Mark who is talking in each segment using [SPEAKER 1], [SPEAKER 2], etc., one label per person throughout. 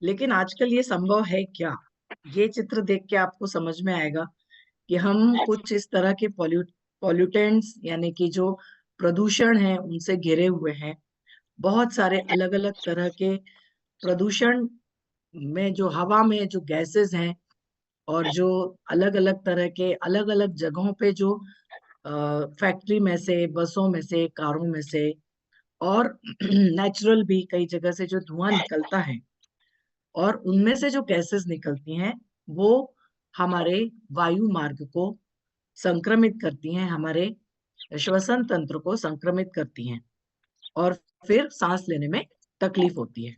[SPEAKER 1] लेकिन आजकल ये संभव है क्या? ये चित्र देख के आपको समझ में आएगा कि हम कुछ इस तरह के पॉल्यूटेंट्स यानी कि जो प्रदूषण है उनसे घिरे हुए हैं। बहुत सारे अलग अलग तरह के प्रदूषण में जो हवा में जो गैसेस हैं और जो अलग अलग तरह के अलग अलग जगहों पे जो फैक्ट्री में से, बसों में से, कारों में से और नेचुरल भी कई जगह से जो धुआं निकलता है और उनमें से जो गैसेस निकलती हैं वो हमारे वायु मार्ग को संक्रमित करती हैं, हमारे श्वसन तंत्र को संक्रमित करती हैं और फिर सांस लेने में तकलीफ होती है।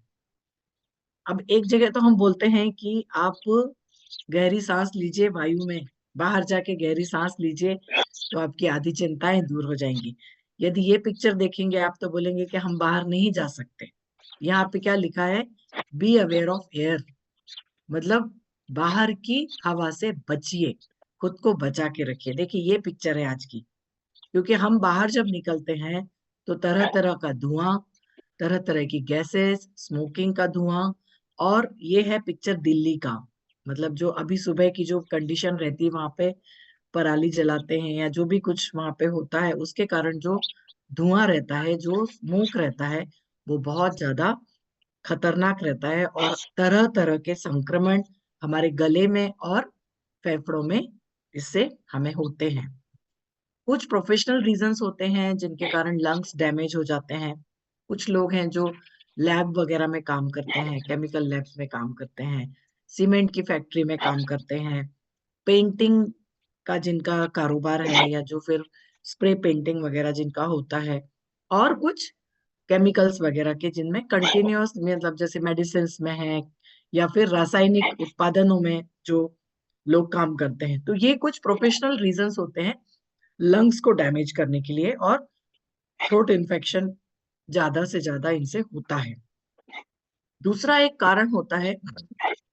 [SPEAKER 1] अब एक जगह तो हम बोलते हैं कि आप गहरी सांस लीजिए वायु में, बाहर जाके गहरी सांस लीजिए तो आपकी आधी चिंताएं दूर हो जाएंगी। यदि ये पिक्चर देखेंगे आप तो बोलेंगे कि हम बाहर नहीं जा सकते। यहाँ पे क्या लिखा है? बी अवेयर ऑफ एयर, मतलब बाहर की हवा से बचिए, खुद को बचा के रखिए। देखिए ये पिक्चर है आज की, क्योंकि हम बाहर जब निकलते हैं तो तरह तरह का धुआं, तरह तरह की गैसेस, स्मोकिंग का धुआं। और ये है पिक्चर दिल्ली का, मतलब जो अभी सुबह की जो कंडीशन रहती है वहां पे, पराली जलाते हैं या जो भी कुछ वहां पे होता है उसके कारण जो धुआं रहता है, जो स्मोक रहता है, वो बहुत ज्यादा खतरनाक रहता है और तरह तरह के संक्रमण हमारे गले में और फेफड़ों में इससे हमें होते हैं। कुछ प्रोफेशनल रीजंस होते हैं जिनके कारण लंग्स डैमेज हो जाते हैं। कुछ लोग हैं जो लैब वगैरह में काम करते हैं, केमिकल लैब्स में काम करते हैं, सीमेंट की फैक्ट्री में काम करते हैं, पेंटिंग का जिनका कारोबार है या जो फिर स्प्रे पेंटिंग वगैरह जिनका होता है, और कुछ केमिकल्स वगैरह के जिनमें कंटिन्यूअस, मतलब जैसे मेडिसिन में है या फिर रासायनिक उत्पादनों में जो लोग काम करते हैं। तो ये कुछ प्रोफेशनल रीजंस होते हैं लंग्स को डैमेज करने के लिए, और थ्रोट इन्फेक्शन ज्यादा से ज्यादा इनसे होता है। दूसरा एक कारण होता है,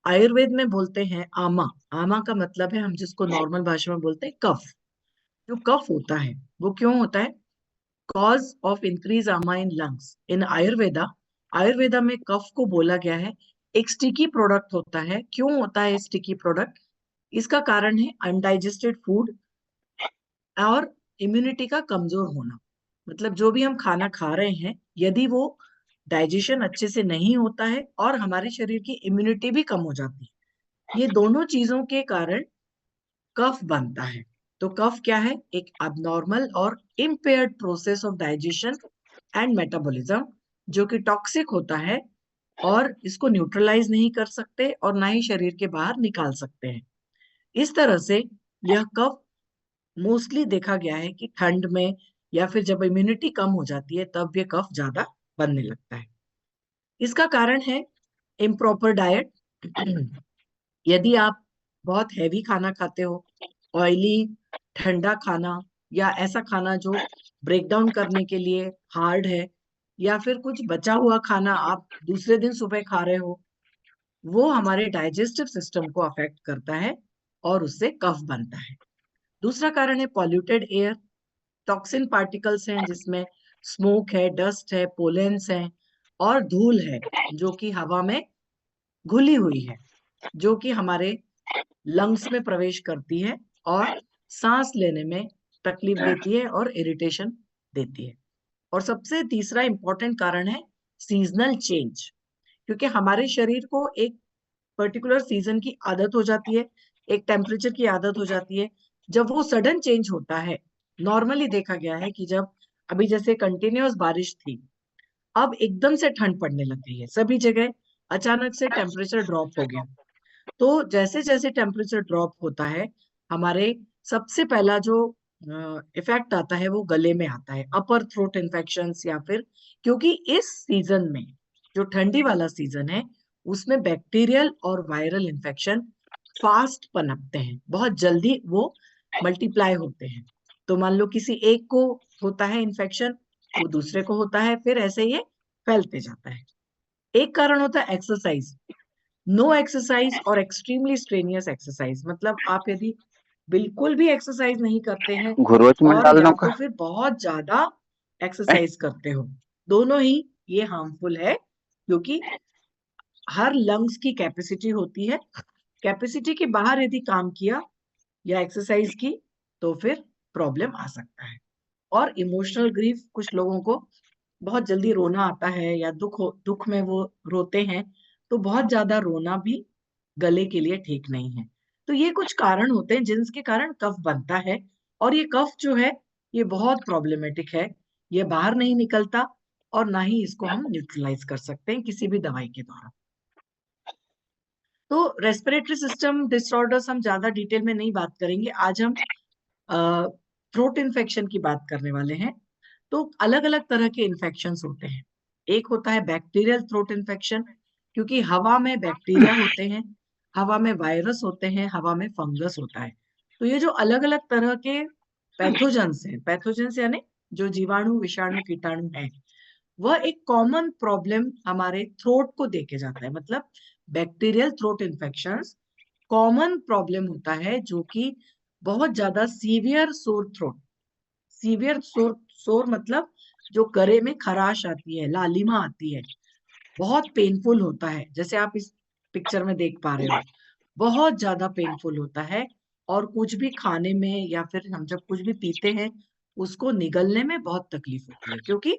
[SPEAKER 1] आयुर्वेद में बोलते हैं आमा। आमा का मतलब है, हम जिसको नॉर्मल भाषा में बोलते हैं कफ। जो कफ होता है वो क्यों होता है? कॉज ऑफ इंक्रीज आमा in lungs in Ayurveda. Ayurveda में कफ को बोला गया है एक स्टिकी प्रोडक्ट होता है। क्यों होता है स्टिकी प्रोडक्ट? इसका कारण है अनडाइजेस्टेड फूड और इम्यूनिटी का कमजोर होना। मतलब जो भी हम खाना खा रहे हैं, यदि वो डाइजेशन अच्छे से नहीं होता है और हमारे शरीर की इम्यूनिटी भी कम हो जाती है, ये दोनों चीजों के कारण कफ बनता है। तो कफ क्या है? एक अबनॉर्मल और impaired process of digestion and metabolism, जो कि टॉक्सिक होता है और इसको न्यूट्रलाइज नहीं कर सकते और ना ही शरीर के बाहर निकाल सकते हैं। इस तरह से यह कफ मोस्टली देखा गया है कि ठंड में या फिर जब इम्यूनिटी कम हो जाती है तब ये कफ ज्यादा बनने लगता है। इसका कारण है इम्प्रॉपर डाइट। यदि आप बहुत हैवी खाना खाते हो, ऑयली, ठंडा खाना, या ऐसा खाना जो ब्रेक डाउन करने के लिए हार्ड है, या फिर कुछ बचा हुआ खाना आप दूसरे दिन सुबह खा रहे हो, वो हमारे डाइजेस्टिव सिस्टम को अफेक्ट करता है और उससे कफ बनता है। दूसरा कारण है पॉल्यूटेड एयर। टॉक्सिन पार्टिकल्स हैं जिसमें स्मोक है, डस्ट है, पोलेंस है और धूल है, जो कि हवा में घुली हुई है, जो कि हमारे लंग्स में प्रवेश करती है और सांस लेने में तकलीफ देती है और इरिटेशन देती है। और सबसे तीसरा इंपॉर्टेंट कारण है सीजनल चेंज। क्योंकि हमारे शरीर को एक पर्टिकुलर सीजन की आदत हो जाती है, एक टेम्परेचर की आदत हो जाती है। जब वो सडन चेंज होता है, नॉर्मली देखा गया है कि जब अभी जैसे कंटिन्यूअस बारिश थी, अब एकदम से ठंड पड़ने लग गई है सभी जगह, अचानक से टेम्परेचर ड्रॉप हो गया। तो जैसे जैसे टेम्परेचर ड्रॉप होता है, हमारे सबसे पहला जो इफेक्ट आता है वो गले में आता है, अपर थ्रोट इन्फेक्शन। या फिर क्योंकि इस सीजन में, जो ठंडी वाला सीजन है, उसमें बैक्टीरियल और वायरल इन्फेक्शन फास्ट पनपते हैं, बहुत जल्दी वो मल्टीप्लाई होते हैं। तो मान लो किसी एक को होता है इन्फेक्शन, वो दूसरे को होता है, फिर ऐसे ये फैलते जाता है। एक कारण होता है एक्सरसाइज। नो एक्सरसाइज और एक्सट्रीमली स्ट्रेनियस एक्सरसाइज, मतलब आप यदि बिल्कुल भी एक्सरसाइज नहीं करते हैं
[SPEAKER 2] गुरुच में
[SPEAKER 1] और या
[SPEAKER 2] डालने
[SPEAKER 1] तो
[SPEAKER 2] का।
[SPEAKER 1] फिर बहुत ज्यादा एक्सरसाइज करते हो, दोनों ही ये हार्मफुल है। क्योंकि हर लंग्स की कैपेसिटी होती है, कैपेसिटी के बाहर यदि काम किया या एक्सरसाइज की तो फिर प्रॉब्लम आ सकता है। और इमोशनल ग्रीफ, कुछ लोगों को बहुत जल्दी रोना आता है या दुख में वो रोते हैं, तो बहुत ज्यादा रोना भी गले के लिए ठीक नहीं है। तो ये कुछ कारण होते हैं जिनके कारण कफ बनता है, और ये कफ जो है ये बहुत प्रॉब्लमेटिक है, ये बाहर नहीं निकलता और ना ही इसको हम न्यूट्रलाइज कर सकते हैं किसी भी दवाई के द्वारा। तो रेस्पिरेटरी सिस्टम डिसऑर्डर्स हम ज्यादा डिटेल में नहीं बात करेंगे, आज हम थ्रोट इन्फेक्शन की बात करने वाले हैं। तो अलग अलग तरह के इन्फेक्शंस होते हैं। एक होता है बैक्टीरियल थ्रोट इन्फेक्शन, क्योंकि हवा में बैक्टीरिया होते हैं, हवा में वायरस होते हैं, हवा में फंगस होता है। तो ये जो अलग अलग तरह के पैथोजेंस हैं, पैथोजेंस यानी जो जीवाणु विषाणु कीटाणु हैं, वह एक कॉमन प्रॉब्लम हमारे थ्रोट को देके जाता है। मतलब bacterial throat infections common problem होता है, जो कि बहुत ज्यादा सीवियर सोर थ्रोट, सीवियर सोर मतलब जो गले में खराश आती है, लालिमा आती है, बहुत पेनफुल होता है, जैसे आप इस पिक्चर में देख पा रहे हो, बहुत ज्यादा पेनफुल होता है। और कुछ भी खाने में या फिर हम जब कुछ भी पीते हैं उसको निगलने में बहुत तकलीफ होती है, क्योंकि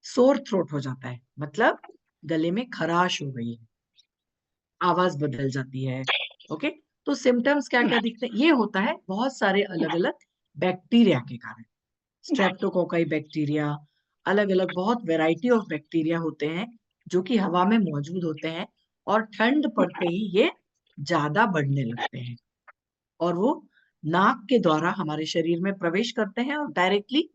[SPEAKER 1] सोर थ्रोट हो जाता है, मतलब गले में खराश हो गई है, आवाज बदल जाती है। ओके, तो सिम्टम्स क्या क्या दिखते हैं, ये होता है बहुत सारे अलग अलग बैक्टीरिया के कारण। स्ट्रेप्टोकोकाई बैक्टीरिया, अलग अलग बहुत वैरायटी ऑफ बैक्टीरिया होते हैं जो कि हवा में मौजूद होते हैं, और ठंड पड़ते ही ये ज्यादा बढ़ने लगते हैं, और वो नाक के द्वारा हमारे शरीर में प्रवेश करते हैं और डायरेक्टली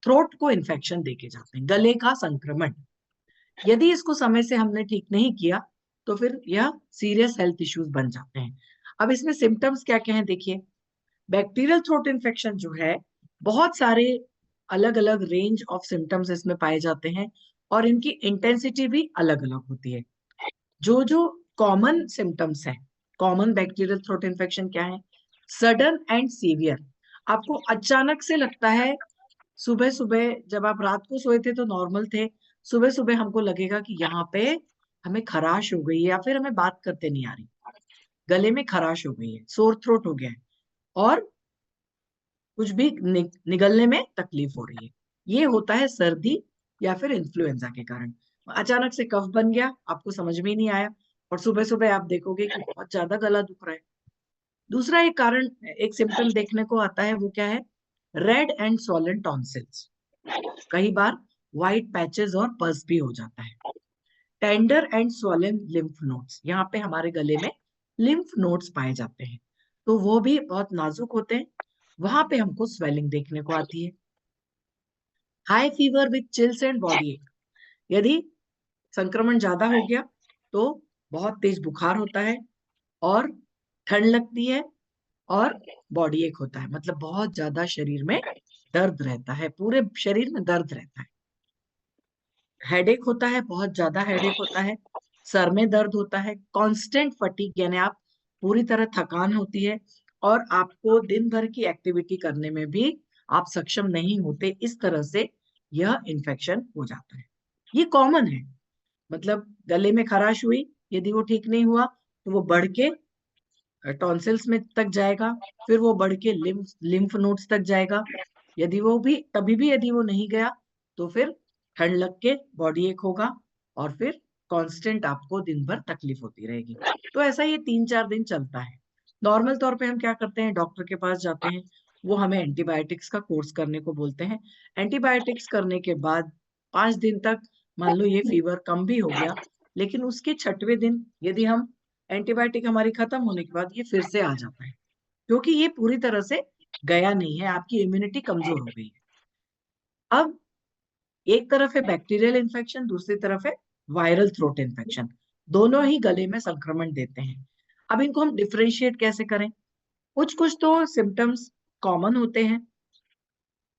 [SPEAKER 1] थ्रोट को इन्फेक्शन देके जाते हैं, गले का संक्रमण। यदि इसको समय से हमने ठीक नहीं किया तो फिर यह सीरियस हेल्थ इश्यूज बन जाते हैं। अब इसमें सिम्टम्स क्या क्या हैं देखिए। बैक्टीरियल थ्रोट इन्फेक्शन जो है, बहुत सारे अलग अलग रेंज ऑफ सिम्टम्स इसमें पाए जाते हैं, और इनकी इंटेंसिटी भी अलग अलग होती है। जो जो कॉमन सिम्टम्स हैं, कॉमन बैक्टीरियल थ्रोट इन्फेक्शन क्या है? सडन एंड सीवियर, आपको अचानक से लगता है, सुबह सुबह जब आप रात को सोए थे तो नॉर्मल थे, सुबह सुबह हमको लगेगा कि यहाँ पे हमें खराश हो गई है, या फिर हमें बात करते नहीं आ रही, गले में खराश हो गई है, सोर थ्रोट हो गया है, और कुछ भी निगलने में तकलीफ हो रही है। ये होता है सर्दी या फिर इन्फ्लुएंजा के कारण। अचानक से कफ बन गया, आपको समझ में ही नहीं आया, और सुबह सुबह आप देखोगे कि बहुत ज्यादा गला दुख रहा है। दूसरा एक कारण, एक सिम्टम देखने को आता है, वो क्या है? रेड एंड स्वॉलन टॉन्सिल्स, कई बार व्हाइट पैचेस और पस भी हो जाता है। Tender and swollen lymph nodes, यहाँ पे हमारे गले में लिम्फ नोड्स पाए जाते हैं, तो वो भी बहुत नाजुक होते हैं, वहां पे हमको स्वेलिंग देखने को आती है। High fever with chills and body एक, यदि संक्रमण ज्यादा हो गया तो बहुत तेज बुखार होता है, और ठंड लगती है, और बॉडी एक होता है, मतलब बहुत ज्यादा शरीर में दर्द रहता है, पूरे शरीर में दर्द रहता है। हेडेक होता है, बहुत ज्यादा हेडेक होता है, सर में दर्द होता है, कांस्टेंट फटीग यानी आप पूरी तरह थकान होती है, और आपको दिन भर की एक्टिविटी करने में भी आप सक्षम नहीं होते, इस तरह से यह इन्फेक्शन हो जाता है। ये कॉमन है, मतलब गले में खराश हुई, यदि वो ठीक नहीं हुआ तो वो बढ़ के टॉन्सिल्स में तक जाएगा, फिर वो बढ़ के लिम्फ नोड्स तक जाएगा। यदि वो भी तभी भी यदि वो नहीं गया तो फिर ठंड लग के बॉडी एक होगा, और फिर कांस्टेंट आपको दिन भर तकलीफ होती रहेगी। तो ऐसा ये 3-4 दिन चलता है। नॉर्मल तौर पे हम क्या करते हैं, डॉक्टर के पास जाते हैं, वो हमें एंटीबायोटिक्स का कोर्स करने को बोलते हैं। एंटीबायोटिक्स करने के बाद 5 दिन तक, मान लो ये फीवर कम भी हो गया, लेकिन उसके 6वें दिन यदि हम, एंटीबायोटिक हमारी खत्म होने के बाद ये फिर से आ जाता है, क्योंकि ये पूरी तरह से गया नहीं है, आपकी इम्यूनिटी कमजोर हो गई है। अब एक तरफ है बैक्टीरियल इन्फेक्शन, दूसरी तरफ है वायरल थ्रोट इन्फेक्शन, दोनों ही गले में संक्रमण देते हैं। अब इनको हम डिफरेंशिएट कैसे करें? कुछ कुछ तो सिम्टम्स कॉमन होते हैं,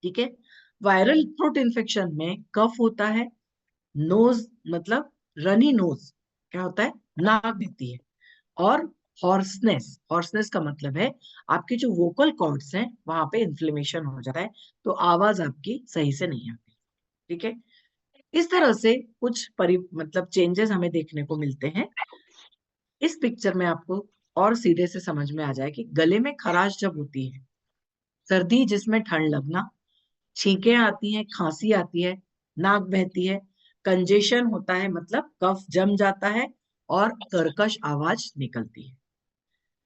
[SPEAKER 1] ठीक है। वायरल थ्रोट इन्फेक्शन में कफ होता है, नोज मतलब रनी नोज, क्या होता है, नाक बहती है, और हॉर्सनेस, हॉर्सनेस का मतलब है आपके जो वोकल कॉर्ड्स हैं वहां पे इन्फ्लेमेशन हो जाता है, तो आवाज आपकी सही से नहीं आती, ठीक है। इस तरह से कुछ मतलब चेंजेस हमें देखने को मिलते हैं। इस पिक्चर में आपको और सीधे से समझ में आ जाए कि गले में खराश जब होती है, सर्दी जिसमें ठंड लगना, छींकें आती हैं, खांसी आती है, नाक बहती है, कंजेशन होता है मतलब कफ जम जाता है और कर्कश आवाज निकलती है।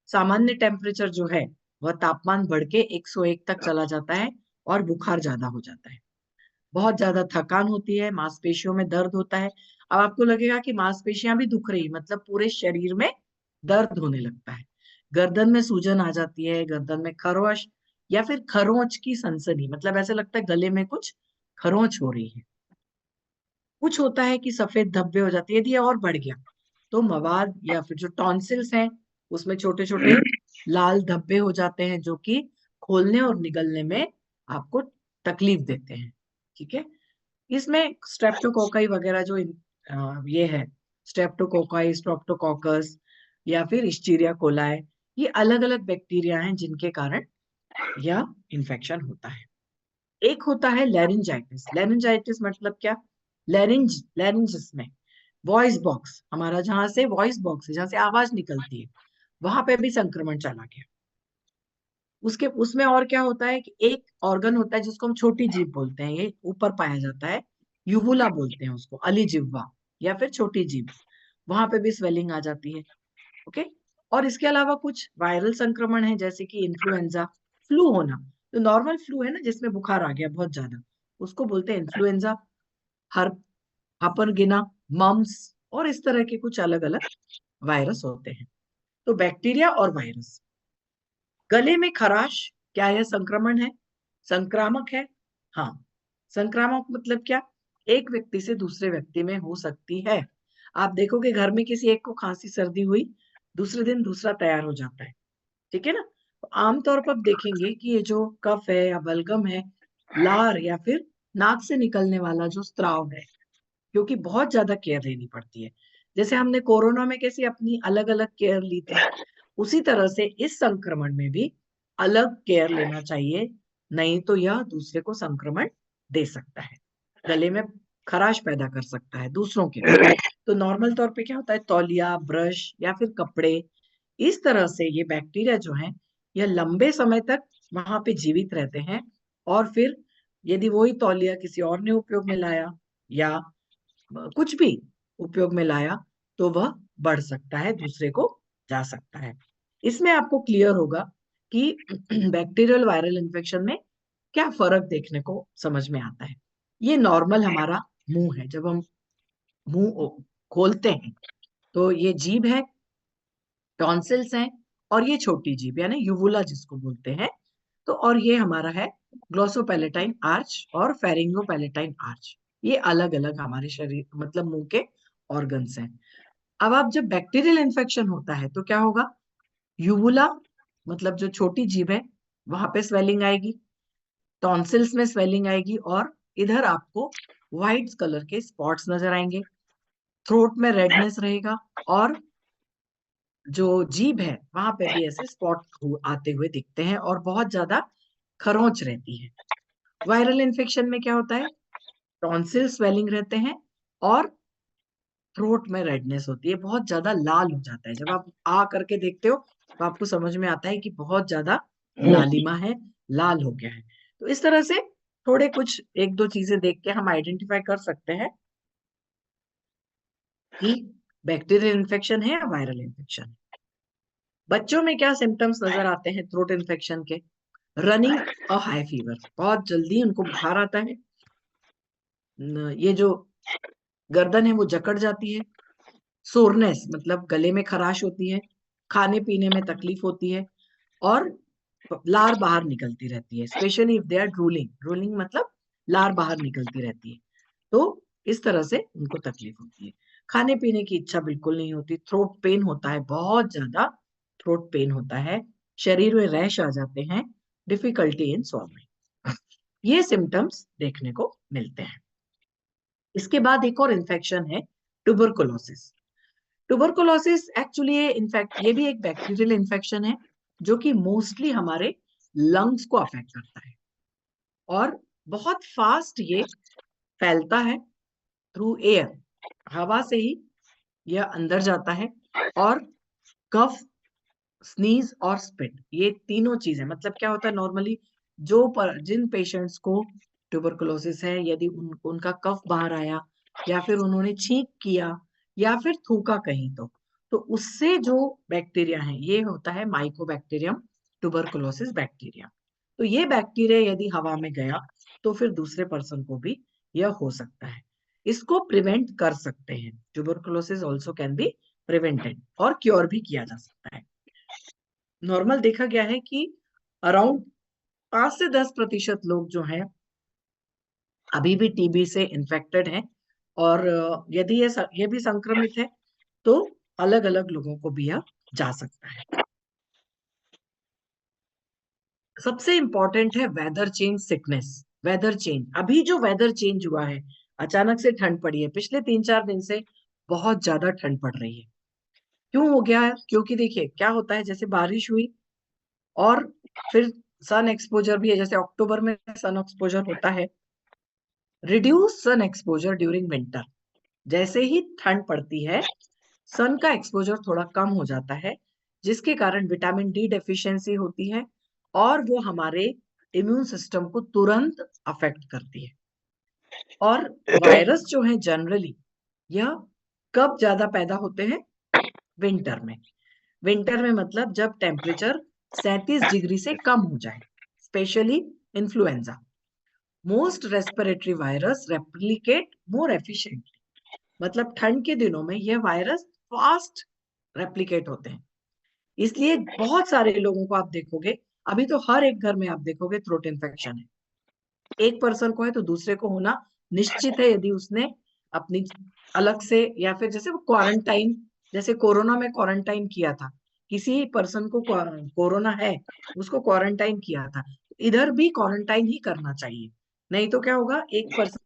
[SPEAKER 1] सामान्य टेम्परेचर जो है वह तापमान बढ़ के 101 तक चला जाता है और बुखार ज्यादा हो जाता है। बहुत ज्यादा थकान होती है, मांसपेशियों में दर्द होता है। अब आपको लगेगा कि मांसपेशियां भी दुख रही, मतलब पूरे शरीर में दर्द होने लगता है। गर्दन में सूजन आ जाती है, गर्दन में खरोश या फिर खरोंच की सनसनी, मतलब ऐसे लगता है गले में कुछ खरोंच हो रही है। कुछ होता है कि सफेद धब्बे हो जाती है। यदि ये और बढ़ गया तो मवाद या फिर जो टॉन्सिल्स हैं उसमें छोटे छोटे लाल धब्बे हो जाते हैं, जो कि खोलने और निगलने में आपको तकलीफ देते हैं। ठीक है। इसमें स्ट्रेप्टोकोकाई वगैरह जो ये है, स्ट्रेप्टोकोकाई, स्ट्रेप्टोकोकस या फिर इस्चीरिया कोलाई, ये अलग अलग बैक्टीरिया हैं जिनके कारण यह इन्फेक्शन होता है। एक होता है लैरिंजाइटिस। लैरिंजाइटिस मतलब क्या? लैरिंजिस में वॉइस बॉक्स, हमारा जहां से वॉइस बॉक्स है, जहां से आवाज निकलती है, वहां पे भी संक्रमण चला गया। उसके उसमें और क्या होता है कि एक ऑर्गन होता है जिसको हम छोटी जीभ बोलते हैं, ये ऊपर पाया जाता है, यूवुला बोलते हैं उसको, अली जिह्वा या फिर छोटी जीभ, वहां पे भी स्वेलिंग आ जाती है। ओके। और इसके अलावा कुछ वायरल संक्रमण है, जैसे कि इन्फ्लुएंजा, फ्लू होना। तो नॉर्मल फ्लू है ना, जिसमें बुखार आ गया बहुत ज्यादा, उसको बोलते हैं इन्फ्लुएंजा। हर हापरगिना, मम्स और इस तरह के कुछ अलग अलग वायरस होते हैं। तो बैक्टीरिया और वायरस। गले में खराश, क्या यह संक्रमण है? संक्रामक है? हाँ। संक्रामक मतलब क्या? एक व्यक्ति से दूसरे व्यक्ति में हो सकती है। आप देखोगे घर में किसी एक को खांसी सर्दी हुई, दूसरे दिन दूसरा तैयार हो जाता है। ठीक है ना? तो आमतौर पर आप देखेंगे कि ये जो कफ है या बलगम है, लार या फिर नाक से निकलने वाला जो स्त्राव है, क्योंकि बहुत ज्यादा केयर लेनी पड़ती है। जैसे हमने कोरोना में कैसे अपनी अलग अलग केयर ली थी, उसी तरह से इस संक्रमण में भी अलग केयर लेना चाहिए, नहीं तो यह दूसरे को संक्रमण दे सकता है, गले में खराश पैदा कर सकता है दूसरों के लिए। तो नॉर्मल तौर पे क्या होता है, तौलिया, ब्रश या फिर कपड़े, इस तरह से ये बैक्टीरिया जो है यह लंबे समय तक वहां पे जीवित रहते हैं। और फिर यदि वही तौलिया किसी और ने उपयोग में लाया या कुछ भी उपयोग में लाया, तो वह बढ़ सकता है, दूसरे को जा सकता है। इसमें आपको क्लियर होगा कि बैक्टीरियल वायरल इन्फेक्शन में क्या फर्क देखने को समझ में आता है। ये नॉर्मल हमारा मुंह है, जब हम खोलते हैं तो ये जीभ है, टॉन्सिल्स हैं, और ये छोटी जीभ यानी यूवुला जिसको बोलते हैं। तो और ये हमारा है ग्लोसोपैलेटाइन आर्च और फेरिंगोपैलेटाइन आर्च। ये अलग अलग हमारे शरीर मतलब मुंह के ऑर्गन्स हैं। अब आप जब बैक्टीरियल इन्फेक्शन होता है तो क्या होगा, यूवुला मतलब जो छोटी जीभ है वहां पे स्वेलिंग आएगी, टॉन्सिल्स में स्वेलिंग आएगी, और इधर आपको व्हाइट कलर के स्पॉट्स नजर आएंगे, थ्रोट में रेडनेस रहेगा, और जो जीभ है वहां पे भी ऐसे स्पॉट आते हुए दिखते हैं, और बहुत ज्यादा खरोंच रहती है। वायरल इन्फेक्शन में क्या होता है, टॉन्सिल स्वेलिंग रहते हैं और थ्रोट में रेडनेस होती है, बहुत ज्यादा लाल हो जाता है। जब आप आ करके देखते हो तो आपको समझ में आता है कि बहुत ज्यादा लालिमा है, लाल हो गया है। तो इस तरह से थोड़े कुछ एक दो चीजें देख के हम आइडेंटिफाई कर सकते हैं कि बैक्टीरियल इन्फेक्शन है या वायरल इन्फेक्शन है। बच्चों में क्या सिम्टम्स नजर आते हैं थ्रोट इन्फेक्शन के? रनिंग और हाई फीवर, बहुत जल्दी उनको बुखार आता है, ये जो गर्दन है वो जकड़ जाती है, सोरनेस मतलब गले में खराश होती है, खाने पीने में तकलीफ होती है, और लार बाहर निकलती रहती है, specially if they are drooling. Drooling मतलब लार बाहर निकलती रहती है। तो इस तरह से उनको तकलीफ होती है। खाने पीने की इच्छा बिल्कुल नहीं होती, थ्रोट पेन होता है, बहुत ज्यादा थ्रोट पेन होता है, शरीर में रैश आ जाते हैं, डिफिकल्टी इन सॉल्विंग, ये सिम्टम्स देखने को मिलते हैं। इसके बाद एक और इन्फेक्शन है, ट्यूबरकुलोसिस। ट्यूबरकुलोसिस एक्चुअली इनफैक्ट ये भी एक बैक्टीरियल इन्फेक्शन है, जो कि मोस्टली हमारे लंग्स को अफेक्ट करता है, और बहुत फास्ट ये फैलता है, थ्रू एयर, हवा से ही यह अंदर जाता है, और कफ, स्नीज और स्पिट, ये तीनों चीजें, मतलब क्या होता है नॉर्मली जिन पेशेंट्स को ट्यूबरकुलोसिस है, यदि उनका कफ बाहर आया, या फिर उन्होंने छींक किया, या फिर थूका कहीं, तो उससे जो बैक्टीरिया है ये होता है माइकोबैक्टीरियम ट्यूबरकुलोसिस बैक्टीरिया। तो ये बैक्टीरिया यदि हवा में गया तो फिर दूसरे पर्सन को भी यह हो सकता है। इसको प्रिवेंट कर सकते हैं, tuberculosis also can be prevented, और क्योर भी किया जा सकता है। नॉर्मल देखा गया है कि अराउंड 5 से 10% लोग जो हैं अभी भी टीबी से इन्फेक्टेड हैं, और यदि ये भी संक्रमित है तो अलग अलग लोगों को भी यह जा सकता है। सबसे इंपॉर्टेंट है weather change sickness. Weather change, अभी जो वेदर चेंज हुआ है, अचानक से ठंड पड़ी है, पिछले 3-4 दिन से बहुत ज्यादा ठंड पड़ रही है। क्यों हो गया है? क्योंकि देखिए क्या होता है, जैसे बारिश हुई और फिर सन एक्सपोजर भी है, जैसे अक्टूबर में सन एक्सपोजर होता है। Reduce sun exposure during winter, जैसे ही ठंड पड़ती है सन का एक्सपोजर थोड़ा कम हो जाता है, जिसके कारण विटामिन डी डेफिशिएंसी होती है, और वो हमारे इम्यून सिस्टम को तुरंत अफेक्ट करती है। और वायरस जो है जनरली यह कब ज्यादा पैदा होते हैं? विंटर में। विंटर में मतलब जब टेम्परेचर 37 डिग्री से कम हो जाए, specially influenza. Most respiratory virus replicate मोर एफिशिएंटली, मतलब ठंड के दिनों में यह वायरस फास्ट रेप्लिकेट होते हैं। इसलिए बहुत सारे लोगों को आप देखोगे, अभी तो हर एक घर में आप देखोगे थ्रोट इन्फेक्शन है। एक पर्सन को है तो दूसरे को होना निश्चित है, यदि उसने अपनी अलग से, या फिर जैसे वो क्वारंटाइन, जैसे कोरोना में क्वारंटाइन किया था, किसी पर्सन को कोरोना है, उसको क्वारंटाइन किया था, इधर भी क्वारंटाइन ही करना चाहिए। नहीं तो क्या होगा, एक पर्सन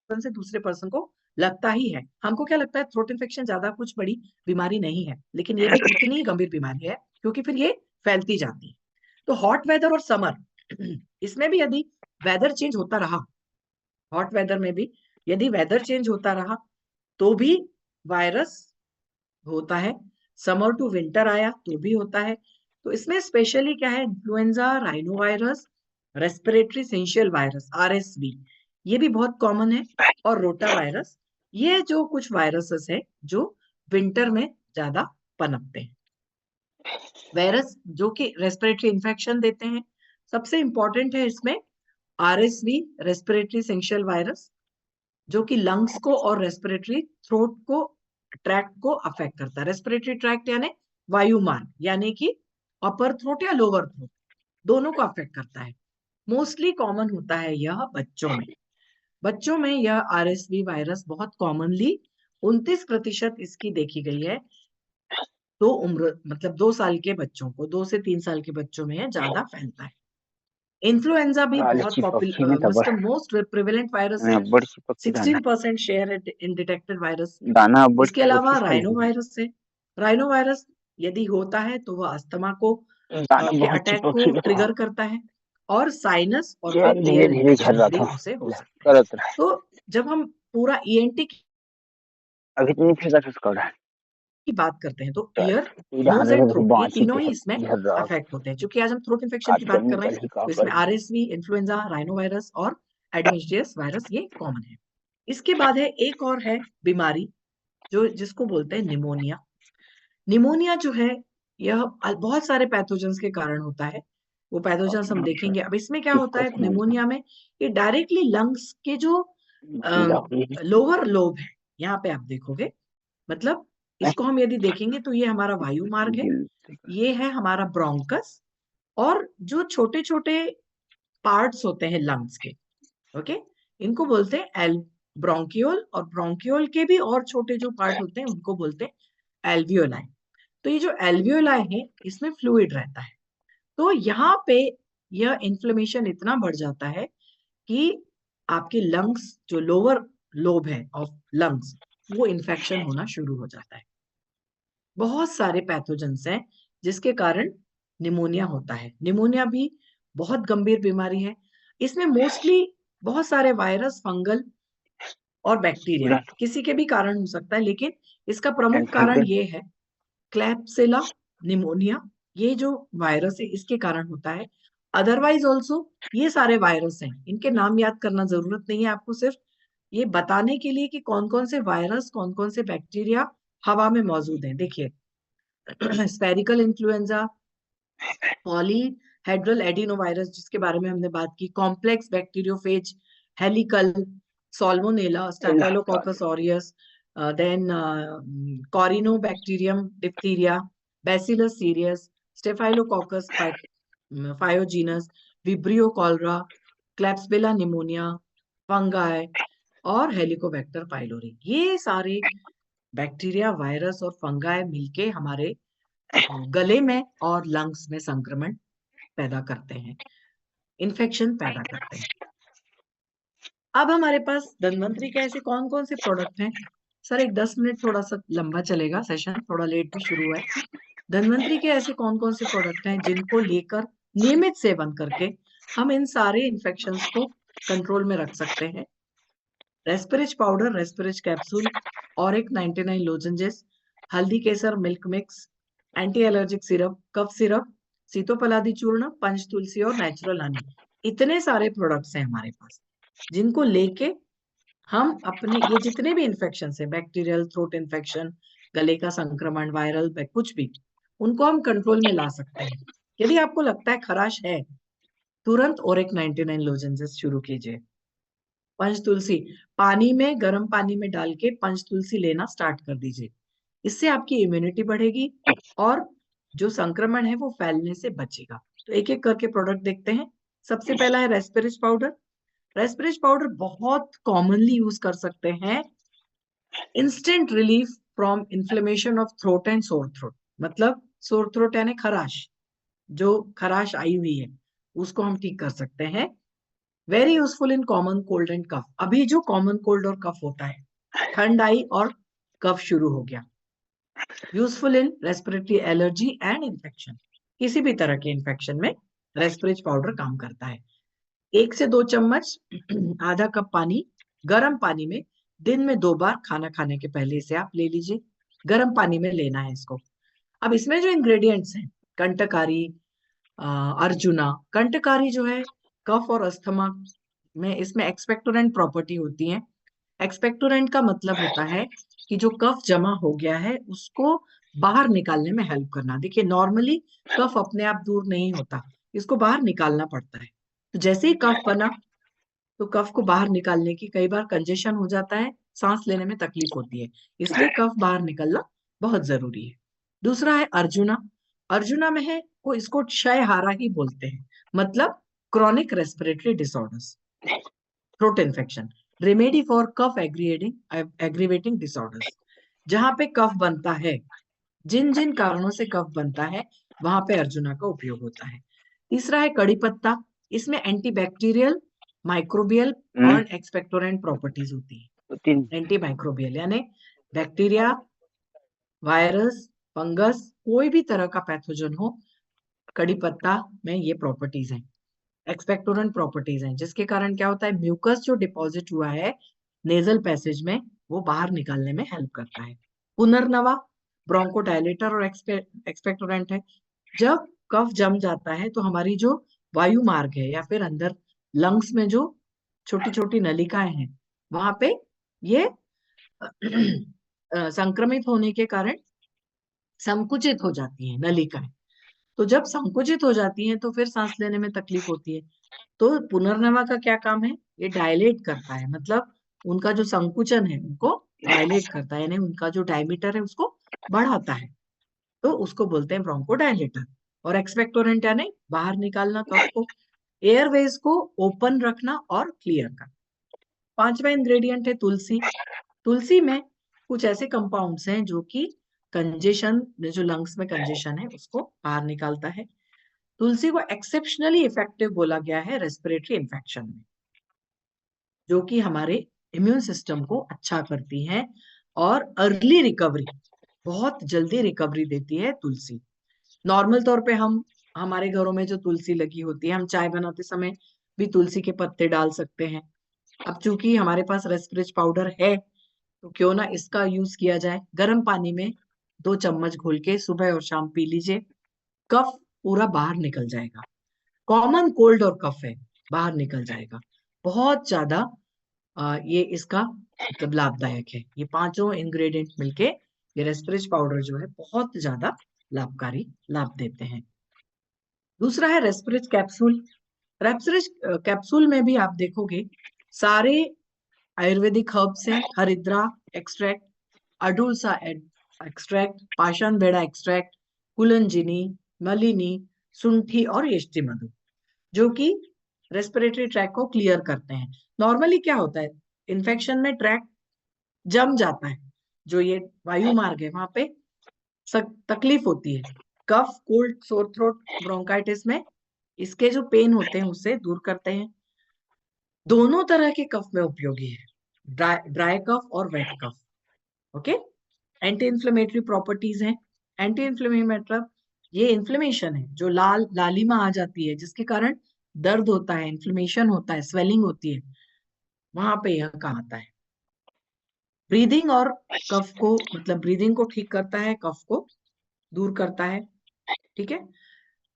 [SPEAKER 1] से दूसरे पर्सन को लगता ही है। हमको क्या लगता है, थ्रोट इन्फेक्शन ज्यादा कुछ बड़ी बीमारी नहीं है, लेकिन ये भी उतनी ही गंभीर बीमारी है, क्योंकि फिर ये फैलती जाती है। तो हॉट वेदर और समर, इसमें भी यदि वेदर चेंज होता रहा, हॉट वेदर में भी यदि वेदर चेंज होता रहा तो भी वायरस होता है। समर टू विंटर आया तो भी होता है। तो इसमें स्पेशली क्या है, influenza, rhino virus, respiratory syncytial virus RSV, ये भी बहुत कॉमन है, और रोटा वायरस, ये जो कुछ वायरसेस है जो विंटर में ज्यादा पनपते हैं। वायरस जो कि रेस्पिरेटरी इंफेक्शन देते हैं, सबसे इंपॉर्टेंट है इसमें आरएसवी, रेस्पिरेटरी सिंशियल वायरस, जो कि लंग्स को और रेस्पिरेटरी थ्रोट को ट्रैक्ट को अफेक्ट करता है। रेस्पिरेटरी ट्रैक्ट यानी वायु मार्ग, यानी कि अपर थ्रोट या लोअर थ्रोट, दोनों को अफेक्ट करता है। मोस्टली कॉमन होता है यह बच्चों में। बच्चों में यह आरएसवी वायरस बहुत कॉमनली 29% इसकी देखी गई है। दो उम्र मतलब 2 साल के बच्चों को, 2 से 3 साल के बच्चों में यह ज्यादा फैलता है। इन्फ्लुएंजा भी बहुत
[SPEAKER 2] चिपकी में
[SPEAKER 1] पॉपुलर, मोस्ट प्रिवेलेंट वायरस है।
[SPEAKER 2] बड़ी चिपकी दाना
[SPEAKER 1] 16% शेयर इन डिटेक्टेड वायरस।
[SPEAKER 2] दाना बड़ी
[SPEAKER 1] इसके अलावा
[SPEAKER 2] चिपकी
[SPEAKER 1] राइनो वायरस से, राइनो वायरस यदि होता है तो वह अस्थमा को
[SPEAKER 2] दाना
[SPEAKER 1] के
[SPEAKER 2] बहुत
[SPEAKER 1] अटैक को
[SPEAKER 2] चिपकी था।
[SPEAKER 1] ट्रिगर करता है, और साइनस और
[SPEAKER 2] ये
[SPEAKER 1] फिर
[SPEAKER 2] धीरे
[SPEAKER 1] ईयर
[SPEAKER 2] धीरे झड़
[SPEAKER 1] इन्फेक्शन
[SPEAKER 2] रहा
[SPEAKER 1] भी
[SPEAKER 2] था,
[SPEAKER 1] उसे हो सकते हैं।
[SPEAKER 2] करत रहा।
[SPEAKER 1] तो जब हम पूरा ईएनटी
[SPEAKER 2] अभी तो नहीं फिर कर रहा है।
[SPEAKER 1] की बात करते हैं तो ईयर, नोज
[SPEAKER 2] हाथ
[SPEAKER 1] एंड
[SPEAKER 2] में
[SPEAKER 1] थ्रोट, ये
[SPEAKER 2] बांची
[SPEAKER 1] तीनों
[SPEAKER 2] के
[SPEAKER 1] ही इसमें
[SPEAKER 2] झड़ रहा।
[SPEAKER 1] अफेक्ट होते हैं। क्योंकि आज हम थ्रोट इन्फेक्शन की
[SPEAKER 2] काट कर
[SPEAKER 1] बात कर रहे हैं,
[SPEAKER 2] निकल ही का
[SPEAKER 1] तो इसमें
[SPEAKER 2] कर।
[SPEAKER 1] आरएसवी, इन्फ्लुएंजा, राइनो वायरस और एडवेंटिशियस वायरस ये कॉमन है। इसके बाद है एक और है बीमारी जो जिसको बोलते हैं निमोनिया। निमोनिया जो है यह बहुत सारे पैथोजेंस के कारण होता है, वो पैथोजेंस हम देखेंगे। अब इसमें क्या होता है निमोनिया में, ये डायरेक्टली लंग्स के जो लोअर लोब है, यहाँ पे आप देखोगे, मतलब इसको हम यदि देखेंगे तो ये हमारा वायु मार्ग है, ये है हमारा ब्रोंकस, और जो छोटे छोटे पार्ट्स होते हैं लंग्स के, ओके, इनको बोलते हैं एल ब्रोंकियोल, और ब्रोंकियोल के भी और छोटे जो पार्ट होते हैं उनको बोलते हैं एल्वियोलाई। तो ये जो एल्वियोलाई है इसमें फ्लूइड रहता है। तो यहाँ पे यह इन्फ्लेमेशन इतना बढ़ जाता है कि आपके लंग्स, जो लोअर लोब है ऑफ लंग्स, वो इन्फेक्शन होना शुरू हो जाता है। बहुत सारे पैथोजेंस हैं जिसके कारण निमोनिया होता है। निमोनिया भी बहुत गंभीर बीमारी है। इसमें मोस्टली बहुत सारे वायरस, फंगल और बैक्टीरिया
[SPEAKER 2] स्टूडेंट
[SPEAKER 1] किसी के भी कारण हो सकता है, लेकिन इसका प्रमुख कारण
[SPEAKER 2] कैंसर
[SPEAKER 1] ये है क्लैप्सिला निमोनिया, ये जो वायरस है इसके कारण होता है। अदरवाइज ऑल्सो ये सारे वायरस हैं, इनके नाम याद करना जरूरत नहीं है आपको, सिर्फ ये बताने के लिए कि कौन कौन से वायरस, कौन कौन से बैक्टीरिया हवा में मौजूद हैं। देखिए, स्पेरिकल इन्फ्लुएंजा, पॉलीहेड्रल एडिनोवायरस जिसके बारे में हमने बात की, complex bacteriophage, helical, salmonella, staphylococcus aureus, then corynebacterium diphtheria, bacillus cereus, staphylococcus pyogenes, vibrio cholera, klebsiella pneumonia, fungi और हेलिकोबैक्टर पाइलोरी। ये सारे बैक्टीरिया, वायरस और फंगाई मिलके हमारे गले में और लंग्स में संक्रमण पैदा करते हैं, इन्फेक्शन पैदा करते हैं। अब हमारे पास धन्वंतरी के ऐसे कौन कौन से प्रोडक्ट हैं? सर एक 10 मिनट थोड़ा सा लंबा चलेगा सेशन, थोड़ा लेट भी शुरू है। धन्वंतरी के ऐसे कौन कौन से प्रोडक्ट हैं जिनको लेकर नियमित सेवन करके हम इन सारे इन्फेक्शंस को कंट्रोल में रख सकते हैं? रेस्पिरिज पाउडर, रेस्पिरिज कैप्सूल, ऑरिक 99 लोजेंजेस, हल्दी केसर milk mix, anti allergic syrup, cough syrup, सीतोपलादी चूर्ण, पंच तुलसी और नेचुरल हनी। इतने सारे प्रोडक्ट्स हैं हमारे पास जिनको लेके हम अपने ये जितने भी इन्फेक्शन है, बैक्टीरियल, थ्रोट इन्फेक्शन, गले का संक्रमण, वायरल, कुछ भी, उनको हम कंट्रोल में ला सकते हैं। यदि आपको लगता है खराश है, तुरंत ओरिक 99 लोजेंजेस शुरू कीजिए। पंच तुलसी, पानी में, गर्म पानी में डाल के पंच तुलसी लेना स्टार्ट कर दीजिए। इससे आपकी इम्यूनिटी बढ़ेगी और जो संक्रमण है वो फैलने से बचेगा। तो एक एक करके प्रोडक्ट देखते हैं। सबसे पहला है रेस्पिरिज पाउडर। रेस्पिरिज पाउडर बहुत कॉमनली यूज कर सकते हैं instant relief from inflammation of throat and sore throat. मतलब सोर थ्रोट यानी खराश, जो खराश आई हुई है उसको हम ठीक कर सकते हैं। Very useful in common cold and cough. अभी जो कॉमन कोल्ड और कफ होता है, ठंड आई और कफ शुरू हो गया। Useful in respiratory allergy and infection, किसी भी तरह के इन्फेक्शन में रेस्पिरिज पाउडर काम करता है। 1 से 2 चम्मच आधा कप पानी, गर्म पानी में दिन में 2 बार खाना खाने के पहले इसे आप ले लीजिए। गर्म पानी में लेना है इसको। अब इसमें जो इंग्रेडिएंट्स हैं, कंटकारी, अर्जुना। कंटकारी जो है कफ और अस्थमा में, इसमें एक्सपेक्टोरेंट प्रॉपर्टी होती है। एक्सपेक्टोरेंट का मतलब होता है कि जो कफ जमा हो गया है उसको बाहर निकालने में हेल्प करना। देखिए, नॉर्मली कफ अपने आप दूर नहीं होता, इसको बाहर निकालना पड़ता है। तो जैसे ही कफ बना तो कफ को बाहर निकालने की, कई बार कंजेशन हो जाता है, सांस लेने में तकलीफ होती है, इसलिए कफ बाहर निकलना बहुत जरूरी है। दूसरा है अर्जुना। अर्जुना में है वो, इसको क्षयहारा ही बोलते हैं, मतलब chronic respiratory disorders, throat infection, remedy for cough aggravating disorders. जहां पे कफ बनता है, जिन जिन कारणों से कफ बनता है, वहां पे अर्जुना का उपयोग होता है। तीसरा है कड़ी पत्ता। इसमें एंटीबैक्टीरियल, माइक्रोबियल और एक्सपेक्टोरेंट प्रॉपर्टीज होती है।
[SPEAKER 2] 3
[SPEAKER 1] एंटी माइक्रोबियल यानी बैक्टीरिया, वायरस, फंगस, कोई भी तरह का पैथोजन हो, कड़ी पत्ता में ये प्रॉपर्टीज हैं। एक्सपेक्टोरेंट प्रॉपर्टीज हैं जिसके कारण क्या होता है, म्यूकस जो डिपॉजिट हुआ है नेजल पैसेज में, वो बाहर निकालने में हेल्प करता है। पुनर्नवा ब्रोंकोडायलेटर और एक्सपेक्टोरेंट है। जब कफ जम जाता है तो हमारी जो वायु मार्ग है या फिर अंदर लंग्स में जो छोटी छोटी नलिकाएं हैं, वहां पे ये संक्रमित होने के कारण संकुचित हो जाती हैं नलिकाएं। तो जब संकुचित हो जाती हैं तो फिर सांस लेने में तकलीफ होती है। तो पुनर्नवा का क्या काम है, ये डायलेट करता है, मतलब उनका जो संकुचन है उनको डायलेट करता है, यानी उनका जो डायमीटर है उसको बढ़ाता है, तो उसको बोलते हैं ब्रोंकोडायलेटर। और एक्सपेक्टोरेंट यानी बाहर निकालना कफ को, एयरवेज को ओपन रखना और क्लियर करना। पांचवा इंग्रेडिएंट है तुलसी। तुलसी में कुछ ऐसे कंपाउंड्स हैं जो कि कंजेशन, जो लंग्स में कंजेशन है उसको बाहर निकालता है। तुलसी को एक्सेप्शनली इफेक्टिव बोला गया है रेस्पिरेटरी इन्फेक्शन में, जो कि हमारे इम्यून सिस्टम को अच्छा करती है और अर्ली रिकवरी, बहुत जल्दी रिकवरी देती है तुलसी। नॉर्मल तौर पे हम, हमारे घरों में जो तुलसी लगी होती है, हम चाय बनाते समय भी तुलसी के पत्ते डाल सकते हैं। अब चूंकि हमारे पास रेस्पिरेज पाउडर है, तो क्यों ना इसका यूज किया जाए। गर्म पानी में 2 चम्मच घोल के सुबह और शाम पी लीजिए, कफ पूरा बाहर निकल जाएगा। कॉमन कोल्ड और कफ है, बाहर निकल जाएगा। बहुत ज्यादा ये इसका मतलब लाभदायक है। ये पांचों इंग्रेडिएंट मिलके ये रेस्पिरेज पाउडर जो है बहुत ज्यादा लाभकारी लाभ देते हैं। दूसरा है रेस्पिरेज कैप्सूल। रेस्पिरेज कैप्सूल में भी आप देखोगे सारे आयुर्वेदिक हर्ब्स हैं। हरिद्रा एक्सट्रैक्ट, अडुलसा एक्सट्रैक्ट, पाषाण बेड़ा एक्सट्रैक्ट, कुलंजिनी, मलिनी, सुंठी और यष्टि मधु, जो कि रेस्पिरेटरी ट्रैक को क्लियर करते हैं। नॉर्मली क्या होता है, इन्फेक्शन में ट्रैक जम जाता है, जो ये वायु मार्ग है वहां पे तकलीफ होती है। कफ, कोल्ड, सोर थ्रोट, ब्रोंकाइटिस में इसके जो पेन होते हैं उससे दूर करते हैं। दोनों तरह के कफ में उपयोगी है, ड्राई कफ और वेट कफ। ओके। एंटी इन्फ्लेमेटरी प्रॉपर्टीज हैं। एंटी इन्फ्लेमेटरी मतलब ये इन्फ्लेमेशन है जो लालिमा आ जाती है, जिसके कारण दर्द होता है, इन्फ्लेमेशन होता है, स्वेलिंग होती है, वहां पे यह काम आता है। ब्रीदिंग और कफ को मतलब ब्रीदिंग को ठीक करता है, कफ को दूर करता है। ठीक है।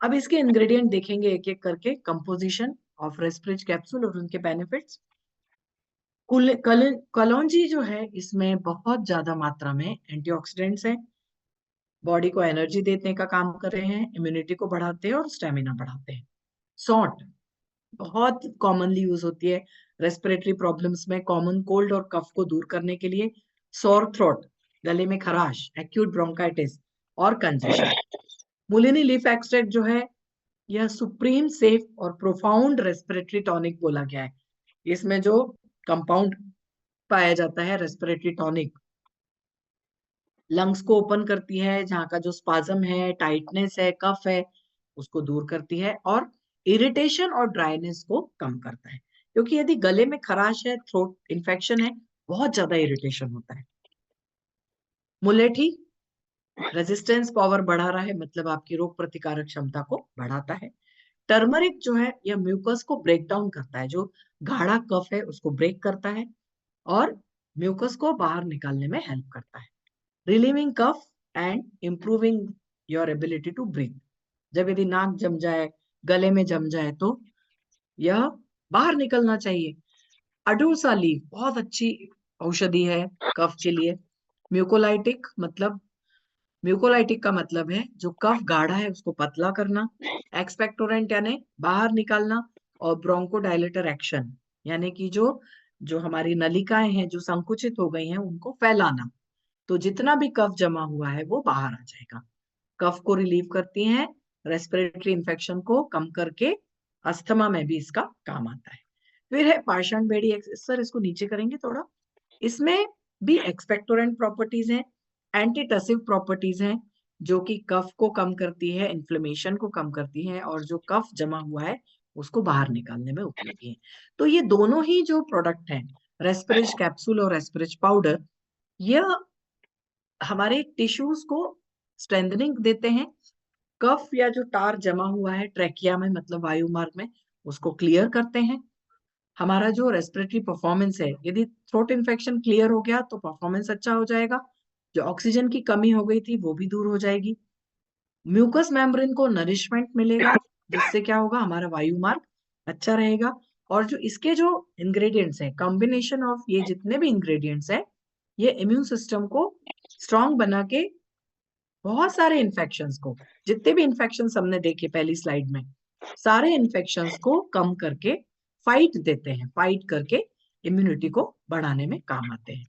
[SPEAKER 1] अब इसके इंग्रेडिएंट देखेंगे एक एक करके, कंपोजिशन ऑफ रेस्पिरेज कैप्सूल और उनके बेनिफिट्स। कलौंजी जो है इसमें बहुत ज्यादा मात्रा में एंटीऑक्सीडेंट्स हैं, बॉडी को एनर्जी देने का काम कर रहे हैं, इम्यूनिटी को बढ़ाते हैं और स्टेमिना बढ़ाते हैं। सौंठ बहुत कॉमनली यूज होती है रेस्पिरेटरी प्रॉब्लम्स में, कॉमन कोल्ड और कफ को दूर करने के लिए। सोर थ्रोट, गले में खराश, एक्यूट ब्रोंकाइटिस और कंजेशन। मुलिनी लीफ एक्सट्रैक्ट जो है यह सुप्रीम सेफ और प्रोफाउंड रेस्पिरेटरी टॉनिक बोला गया है। इसमें जो कंपाउंड पाया जाता है रेस्पिरेटरी टॉनिक, लंग्स को ओपन करती है, जहाँ का जो स्पाज्म है, टाइटनेस है, कफ है, उसको दूर करती है और इरिटेशन और ड्राइनेस को कम करता है। क्योंकि यदि गले में खराश है, थ्रोट इन्फेक्शन है, बहुत ज्यादा इरिटेशन होता है। मुलेठी रेजिस्टेंस पावर बढ़ा रहा है, मतलब आपकी रोग प्रतिकारक क्षमता को बढ़ाता है। टर्मरिक जो है यह म्यूकस को ब्रेक डाउन करता है, जो गाढ़ा कफ है उसको ब्रेक करता है और म्यूकस को बाहर निकालने में हेल्प करता है। Relieving cough and improving your ability to breathe. जब यदि नाक जम जाए, गले में जम जाए, तो यह बाहर निकलना चाहिए। अडुलसा लीफ बहुत अच्छी औषधि है कफ के लिए। म्यूकोलाइटिक मतलब, म्यूकोलाइटिक का मतलब है जो कफ गाढ़ा है उसको पतला करना। एक्सपेक्टोरेंट यानी बाहर निकालना। और ब्रोंकोडायलेटर एक्शन यानी कि जो जो हमारी नलिकाएं हैं जो संकुचित हो गई हैं उनको फैलाना। तो जितना भी कफ जमा हुआ है वो बाहर आ जाएगा। कफ को रिलीव करती हैं, रेस्पिरेटरी इंफेक्शन को कम करके अस्थमा में भी इसका काम आता है। फिर है पाषाण बेड़ी। सर इसको नीचे करेंगे थोड़ा। इसमें भी एक्सपेक्टोरेंट प्रॉपर्टीज हैं, एंटीटसिव प्रॉपर्टीज हैं, जो कि कफ को कम करती है, इन्फ्लेमेशन को कम करती है और जो कफ जमा हुआ है उसको बाहर निकालने में उपयोगी है। तो ये दोनों ही जो प्रोडक्ट हैं, रेस्पिरेज कैप्सूल और रेस्पिरेज पाउडर, यह हमारे टिश्यूज को स्ट्रेंथनिंग देते हैं। कफ या जो टार जमा हुआ है ट्रेकिया में मतलब वायु मार्ग में, उसको क्लियर करते हैं। हमारा जो रेस्पिरेटरी परफॉर्मेंस है, यदि थ्रोट इन्फेक्शन क्लियर हो गया तो परफॉर्मेंस अच्छा हो जाएगा। जो ऑक्सीजन की कमी हो गई थी वो भी दूर हो जाएगी। म्यूकस मेम्ब्रेन को नरिशमेंट मिलेगा, जिससे क्या होगा, हमारा वायु मार्ग अच्छा रहेगा। और जो इसके जो इंग्रेडिएंट्स हैं, कॉम्बिनेशन ऑफ ये जितने भी इंग्रेडिएंट्स हैं, ये इम्यून सिस्टम को स्ट्रांग बना के बहुत सारे इन्फेक्शंस को, जितने भी इन्फेक्शंस हमने देखे पहली स्लाइड में, सारे इन्फेक्शंस को कम करके फाइट देते हैं, फाइट करके इम्यूनिटी को बढ़ाने में काम आते हैं।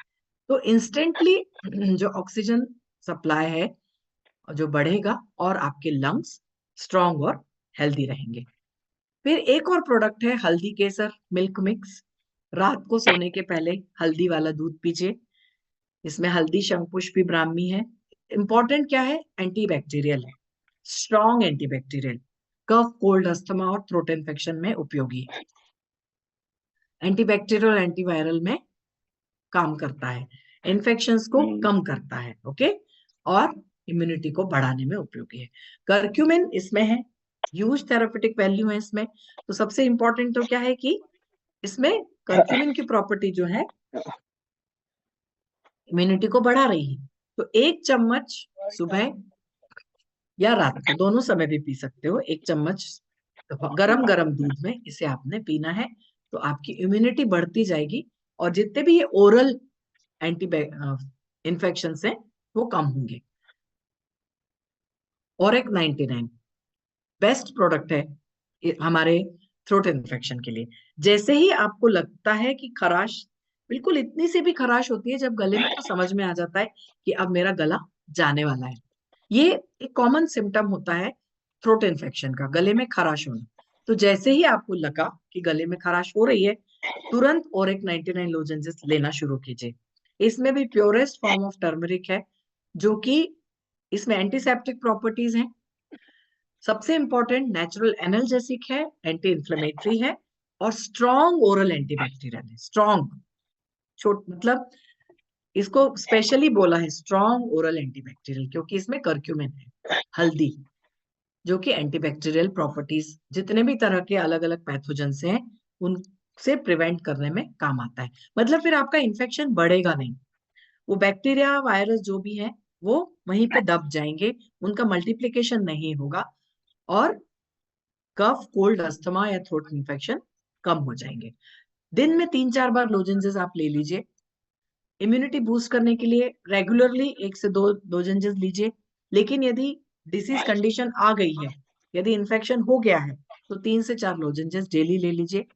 [SPEAKER 1] तो इंस्टेंटली जो ऑक्सीजन सप्लाई है जो बढ़ेगा और आपके लंग्स स्ट्रांग और हेल्दी रहेंगे। फिर एक और प्रोडक्ट है हल्दी केसर मिल्क मिक्स। रात को सोने के पहले हल्दी वाला दूध पीजिए। इसमें हल्दी, शंखपुष्पी, ब्राह्मी है। इंपॉर्टेंट क्या है, एंटीबैक्टीरियल है, स्ट्रॉन्ग एंटीबैक्टीरियल, कफ, कोल्ड, अस्थमा और थ्रोट इन्फेक्शन में उपयोगी है। एंटीबैक्टीरियल और एंटीवायरल में काम करता है, इन्फेक्शंस को कम करता है। ओके। और इम्यूनिटी को बढ़ाने में उपयोगी है। कर्क्यूमिन इसमें है, ह्यूज थेरापेटिक वैल्यू है इसमें। तो सबसे इंपॉर्टेंट तो क्या है कि इसमें कर्क्यूमिन की प्रॉपर्टी जो है इम्यूनिटी को बढ़ा रही है। तो 1 चम्मच सुबह या रात को दोनों समय भी पी सकते हो। 1 चम्मच गरम गरम दूध में इसे आपने पीना है, तो आपकी इम्यूनिटी बढ़ती जाएगी और जितने भी ये ओरल एंटी इन्फेक्शन है वो कम होंगे। OREC 99 बेस्ट प्रोडक्ट है हमारे थ्रोट इन्फेक्शन के लिए। जैसे ही आपको लगता है कि खराश, बिल्कुल इतनी सी भी खराश होती है जब गले में, तो समझ में आ जाता है कि अब मेरा गला जाने वाला है। ये एक कॉमन सिम्टम होता है थ्रोट इन्फेक्शन का, गले में खराश होना। तो जैसे ही आपको लगा कि गले में खराश हो रही है, तुरंत OREC 99 लोजेंजेस लेना शुरू कीजिए। इसमें भी प्योरेस्ट फॉर्म ऑफ टर्मरिक है, जो कि इसमें एंटीसेप्टिक प्रॉपर्टीज हैं। सबसे इंपॉर्टेंट नेचुरल एनाल्जेसिक है, एंटी इंफ्लेमेटरी है और स्ट्रॉन्ग ओरल एंटीबैक्टीरियल है। स्ट्रॉन्ग छोट मतलब इसको स्पेशली बोला है स्ट्रॉन्ग ओरल एंटीबैक्टीरियल, क्योंकि इसमें कर्क्यूमिन है, हल्दी, जो कि एंटीबैक्टीरियल प्रॉपर्टीज जितने भी तरह के अलग अलग पैथोजेंस हैं उनसे प्रिवेंट करने में काम आता है। मतलब फिर आपका इन्फेक्शन बढ़ेगा नहीं, वो बैक्टीरिया वायरस जो भी है वो वहीं पे दब जाएंगे, उनका मल्टीप्लिकेशन नहीं होगा और कफ, कोल्ड, अस्थमा या थ्रोट इन्फेक्शन कम हो जाएंगे। दिन में 3-4 बार लोजेंजेस आप ले लीजिए। इम्यूनिटी बूस्ट करने के लिए रेगुलरली 1 से 2 लोजेंजेस लीजिए। लेकिन यदि डिसीज कंडीशन आ गई है, यदि इन्फेक्शन हो गया है, तो 3 से 4 लोजेंजेस डेली ले लीजिए।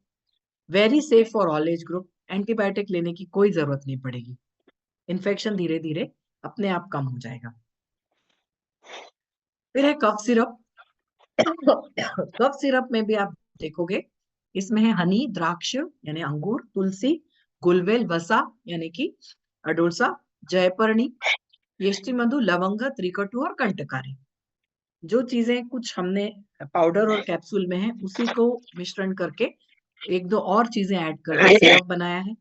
[SPEAKER 1] Very safe for all age group. Antibiotic लेने की कोई जरूरत नहीं पड़ेगी, इन्फेक्शन धीरे धीरे अपने आप कम हो जाएगा। फिर है कफ सिरप। कफ सिरप में भी आप देखोगे इसमें है हनी, द्राक्ष यानी अंगूर, तुलसी, गुलवेल, वसा यानी कि अडोसा, जयपर्णी, येष्टि मधु, लवंग, त्रिकटु और कंटकारी। जो चीजें कुछ हमने पाउडर और कैप्सूल में है उसी को मिश्रण करके 1-2 और चीजें ऐड करके सिरप बनाया है,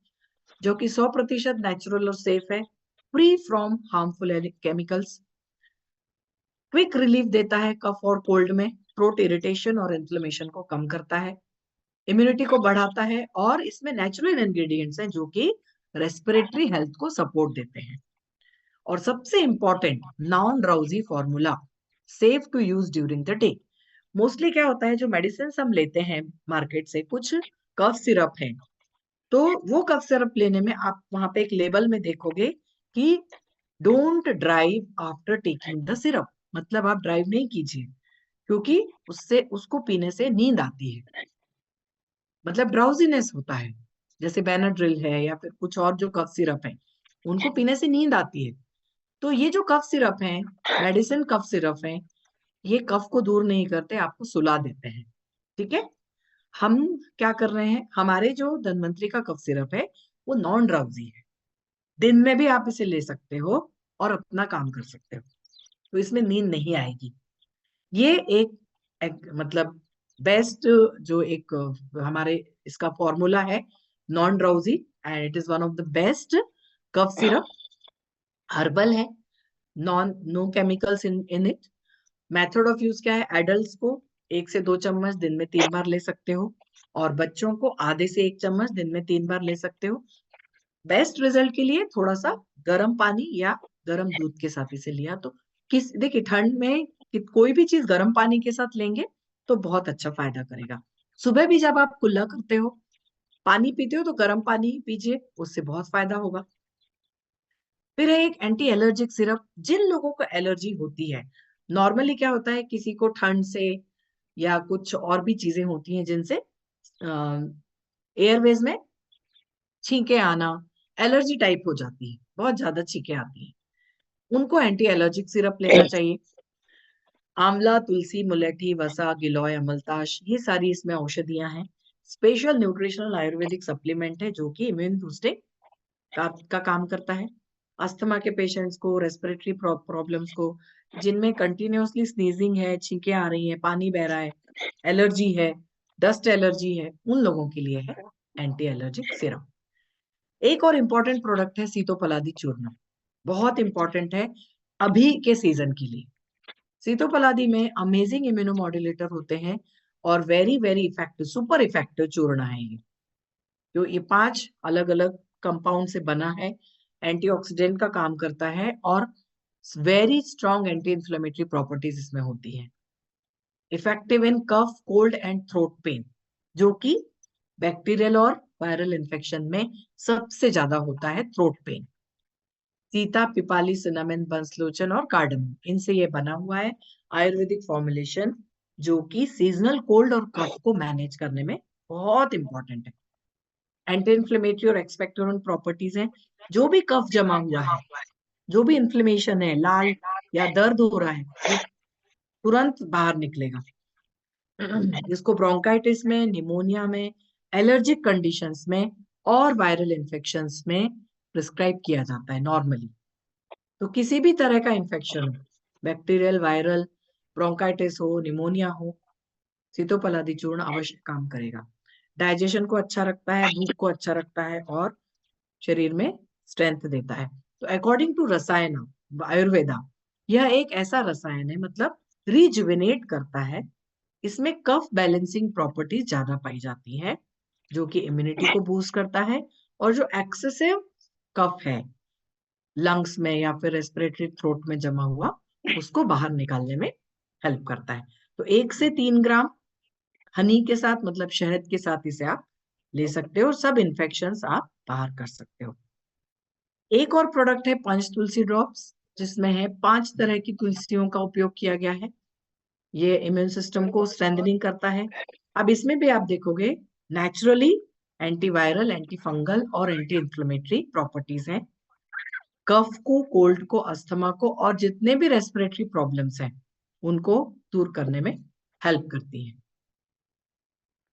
[SPEAKER 1] जो कि 100% नेचुरल और सेफ है, free from harmful chemicals. Quick relief देता है कफ और कोल्ड में, थ्रोट इरिटेशन और इन्फ्लेमेशन को कम करता है, इम्यूनिटी को बढ़ाता है और इसमें नेचुरल इंग्रेडिएंट्स हैं जो कि रेस्पिरेटरी हेल्थ को सपोर्ट देते हैं। और सबसे important, non drowsy formula, safe to use during the day. Mostly क्या होता है, जो मेडिसिन हम लेते हैं मार्केट से, कुछ कफ सिरप है, तो वो कफ सिरप लेने में आप वहां पे एक लेबल में देखोगे कि don't drive after taking the syrup, मतलब आप ड्राइव नहीं कीजिए, क्योंकि उससे उसको पीने से नींद आती है, मतलब ड्राउजीनेस होता है। जैसे बेनाड्रिल है या फिर कुछ और जो कफ सिरप है, उनको पीने से नींद आती है। तो ये जो कफ सिरप है, मेडिसिन कफ सिरप है, ये कफ को दूर नहीं करते, आपको सुला देते हैं। ठीक है, हम क्या कर रहे हैं, हमारे जो धन्वंतरी का कफ सिरप है वो नॉन ड्राउजी है, दिन में भी आप इसे ले सकते हो और अपना काम कर सकते हो, तो इसमें नींद नहीं आएगी। ये एक मतलब बेस्ट जो एक हमारे इसका फॉर्मूला है, non drowsy, and it is one of the best cough syrup. Herbal है, non no chemicals in it. Method of use क्या है, एडल्ट्स को 1 से 2 चम्मच दिन में 3 बार ले सकते हो और बच्चों को आधे से 1 चम्मच दिन में 3 बार ले सकते हो। बेस्ट रिजल्ट के लिए थोड़ा सा गर्म पानी या गर्म दूध के साथ इसे लिया तो देखिए ठंड में कोई भी चीज गर्म पानी के साथ लेंगे तो बहुत अच्छा फायदा करेगा। सुबह भी जब आप कुल्ला करते हो, पानी पीते हो, तो गर्म पानी पीजिए, उससे बहुत फायदा होगा। फिर है एक एंटी एलर्जिक सिरप, जिन लोगों को एलर्जी होती है। नॉर्मली क्या होता है, किसी को ठंड से या कुछ और भी चीजें होती हैं जिनसे एयरवेज में छींके आना, एलर्जी टाइप हो जाती है, बहुत ज्यादा छींके आती है, उनको एंटी एलर्जिक सिरप लेना चाहिए। आंवला, तुलसी, मुलेठी, वसा, गिलोय, अमलताश, ये सारी इसमें औषधियां हैं। स्पेशल न्यूट्रिशनल आयुर्वेदिक सप्लीमेंट है जो कि इम्यून बूस्टिंग का काम करता है। अस्थमा के पेशेंट्स को, रेस्पिरेटरी प्रॉब्लम्स को, जिनमें कंटिन्यूअसली स्नीजिंग है, छींके आ रही है, पानी बह रहा है, एलर्जी है, डस्ट एलर्जी है, उन लोगों के लिए है एंटी एलर्जिक सिरप। एक और इम्पोर्टेंट प्रोडक्ट है सीतोपलादी चूर्ण, बहुत इंपॉर्टेंट है अभी के सीजन के लिए। सीतोपलादी में अमेजिंग इम्यूनोमॉड्यूलेटर होते हैं और very very effective, super effective चूर्ण है ये। जो ये 5 अलग अलग कंपाउंड से बना है, एंटीऑक्सीडेंट का काम करता है और very strong anti inflammatory properties इसमें होती हैं। Effective in cough, cold and throat pain, जो कि बैक्टीरियल और वायरल इन्फेक्शन में सबसे ज्यादा होता है throat pen. Sita, pippali, cinnamon, बंसलोचन और कार्डमम, इनसे ये बना हुआ है आयुर्वेदिक फॉर्मुलेशन, जो कि सीजनल कोल्ड और कफ को मैनेज करने में बहुत इंपॉर्टेंट है। एंटी इन्फ्लेमेटरी और एक्सपेक्टोरेंट प्रॉपर्टीज हैं। जो भी कफ जमा हुआ है, जो भी इन्फ्लेमेशन है, लाल या दर्द हो रहा है, वो तुरंत बाहर निकलेगा। इसको ब्रोंकाइटिस में, निमोनिया में, एलर्जिक कंडीशंस में और वायरल इन्फेक्शंस में प्रिस्क्राइब किया जाता है नॉर्मली। तो किसी भी तरह का इन्फेक्शन हो, बैक्टीरियल, वायरल, ब्रोंकाइटिस हो, निमोनिया हो, सीतोपलादी चूर्ण अवश्य काम करेगा। डाइजेशन को अच्छा रखता है, भूख को अच्छा रखता है और शरीर में स्ट्रेंथ देता है। तो अकॉर्डिंग टू रसायन आयुर्वेदा, यह एक ऐसा रसायन है, मतलब रिजुविनेट करता है। इसमें कफ बैलेंसिंग प्रॉपर्टीज ज्यादा पाई जाती हैं, जो कि इम्यूनिटी को बूस्ट करता है और जो एक्सेसिव कफ है लंग्स में या फिर रेस्पिरेटरी थ्रोट में जमा हुआ, उसको बाहर निकालने में हेल्प करता है। तो 1 से 3 ग्राम हनी के साथ, मतलब शहद के साथ इसे आप ले सकते हो और सब इन्फेक्शंस आप बाहर कर सकते हो। एक और प्रोडक्ट है पंच तुलसी ड्रॉप्स, जिसमें है 5 तरह की तुलसियों का उपयोग किया गया है। ये इम्यून सिस्टम को स्ट्रेंथनिंग करता है। अब इसमें भी आप देखोगे नेचुरली एंटीवायरल, एंटी फंगल और एंटी इन्फ्लेमेटरी प्रॉपर्टीज हैं। कफ को, कोल्ड को, अस्थमा को और जितने भी रेस्पिरेटरी प्रॉब्लम्स हैं उनको दूर करने में हेल्प करती है।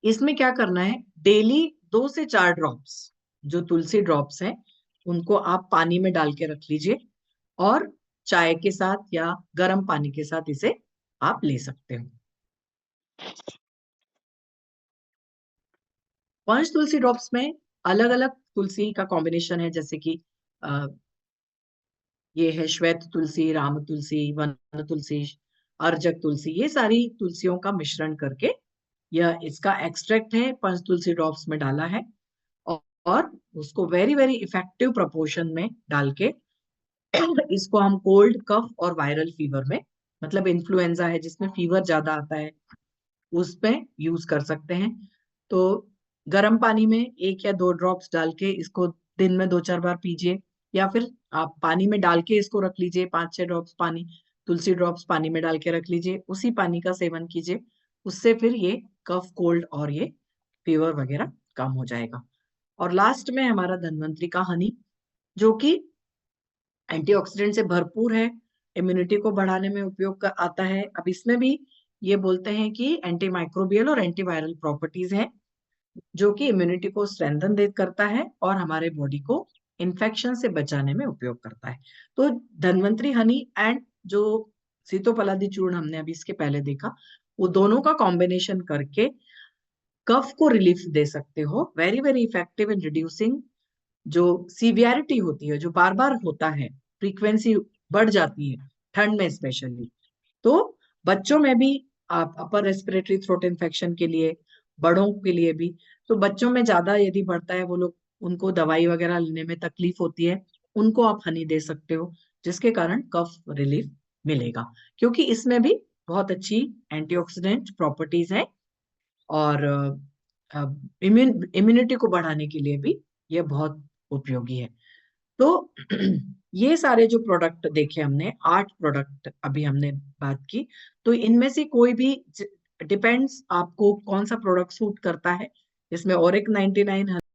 [SPEAKER 1] इसमें क्या करना है, डेली 2 से 4 ड्रॉप्स, जो तुलसी ड्रॉप्स हैं, उनको आप पानी में डाल के रख लीजिए और चाय के साथ या गर्म पानी के साथ इसे आप ले सकते हो। पंच तुलसी ड्रॉप्स में अलग अलग तुलसी का कॉम्बिनेशन है, जैसे कि ये है श्वेत तुलसी, राम तुलसी, वन तुलसी, अर्जक तुलसी, ये सारी तुलसियों का मिश्रण करके यह इसका एक्सट्रैक्ट है, पंच तुलसी ड्रॉप्स में डाला है और उसको वेरी वेरी इफेक्टिव प्रपोर्शन में डाल के इसको हम कोल्ड, कफ और वायरल फीवर में, मतलब इन्फ्लुएंजा है जिसमें फीवर ज्यादा आता है, उसमें यूज कर सकते हैं। तो गर्म पानी में 1 या 2 ड्रॉप्स डाल के इसको दिन में 2-4 बार पीजिए, या फिर आप पानी में डाल के इसको रख लीजिए, 5-6 ड्रॉप्स पानी, तुलसी ड्रॉप्स पानी में डाल के रख लीजिए, उसी पानी का सेवन कीजिए। उससे फिर ये कफ, कोल्ड और ये फीवर वगैरह कम हो जाएगा। और लास्ट में हमारा धन्वंतरी का हनी, जो कि एंटीऑक्सीडेंट से भरपूर है, इम्यूनिटी को बढ़ाने में उपयोग आता है। अब इसमें भी ये बोलते हैं कि एंटी माइक्रोबियल और एंटीवायरल प्रॉपर्टीज हैं, जो कि इम्यूनिटी को स्ट्रेंथन करता है और हमारे बॉडी को इन्फेक्शन से बचाने में उपयोग करता है। तो धन्वंतरी हनी एंड जो सीतोपलादी चूर्ण हमने अभी इसके पहले देखा, वो दोनों का कॉम्बिनेशन करके कफ को रिलीफ दे सकते हो। Very very effective in reducing जो सीवियरिटी होती है, जो बार बार होता है, फ्रीक्वेंसी बढ़ जाती है ठंड में स्पेशली। तो बच्चों में भी, आप अपर रेस्पिरेटरी थ्रोट इन्फेक्शन के लिए, बड़ों के लिए भी, तो बच्चों में ज्यादा यदि बढ़ता है, वो लोग, उनको दवाई वगैरह लेने में तकलीफ होती है, उनको आप हनी दे सकते हो, जिसके कारण कफ रिलीफ मिलेगा, क्योंकि इसमें भी बहुत अच्छी एंटीऑक्सीडेंट प्रॉपर्टीज हैं और इम्यूनिटी को बढ़ाने के लिए भी यह बहुत उपयोगी है। तो ये सारे जो प्रोडक्ट देखे हमने, 8 प्रोडक्ट अभी हमने बात की, तो इनमें से कोई भी, डिपेंड्स आपको कौन सा प्रोडक्ट सूट करता है। इसमें ओरिक 99